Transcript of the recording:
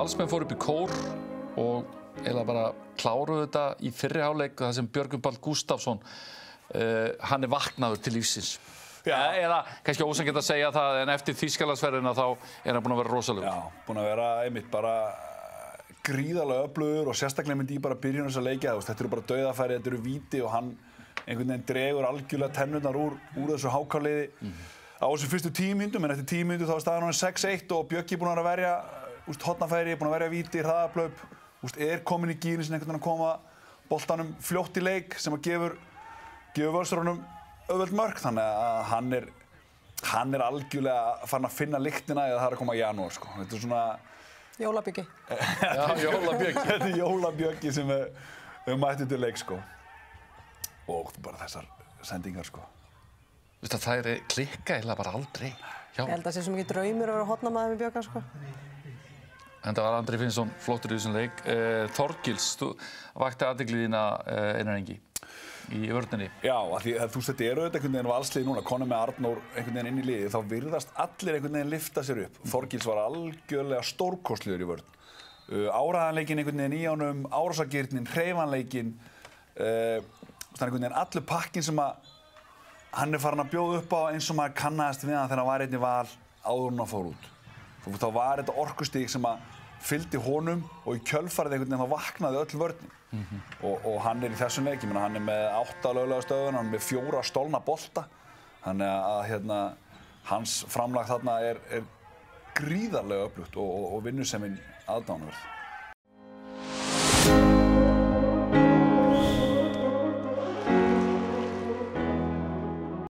Valsmenn fóru upp í kór og eiginlega bara kláruðu þetta í fyrri hálfleik þar sem Björgvin Páll Gústavsson hann vaknaður til lífsins. Eða kannski ósanngjarnt að segja það, en eftir Þýskalandsferðina þá hann búinn að vera rosalegur. Já, búinn að vera einmitt bara gríðarlega öflugur og sérstaklega myndi ég bara byrja þess að leikja. Þetta eru bara dauðafæri, þetta eru víti og hann einhvern veginn dregur algjörlega tennurnar úr þessu hákáliði á þessum fyrstu 10 mínútum, en eftir 10 mínútur þá er staðan orðin 6-1 og Bjöggi búinn að verja hornafæri, búinn að verja víti, hraðaplaup, komin í gírinn sem einhvern veginn að koma boltanum fljótt í leik sem að gefur Völsurunum auðveld mörk, þannig að hann er algjörlega farin að finna lyktina eða það er að koma í janúar, sko. Þetta er svona Jólabjöggi. Já, Jólabjöggi. Þetta er Jólabjöggi sem við mættum til leik, sko. Og bara þessar sendingar, sko. Þú veist að það klikka eiginlega bara aldrei. Ég held að það sé svo mikið draumur að vera hornamaður með Bjögga, sko. En það var Andri Finnsson flottur í þessum leik. Þorgils, þú vakti athygli þína Einar Ingi í vörninni. Já, því að þetta eru auðvitað einhvern veginn valslið núna, konum með Arnór einhvern veginn inn í liði, þá virðast allir einhvern veginn lyfta sér upp. Þorgils var algjörlega stórkostlegur í vörn. Áræðanleikinn einhvern veginn í honum, árásargirnin, hreyfanleikinn, þannig einhvern veginn allur pakkin sem að hann er farin að bjóða upp á eins og maður kannaðist við hann þegar hann var einn í Val áður en hann fór út. Þá var þetta orkustig sem að fylgdi honum og í kjölfarið einhvern veginn þá vaknaði öll vörnin. Og hann er í þessum leik, hann er með 8 löglega stöðuna, hann er með 4 stolna bolta. Þannig að hans framlag þarna er gríðarlega öflugt og vinnusemin aðdáunarverð.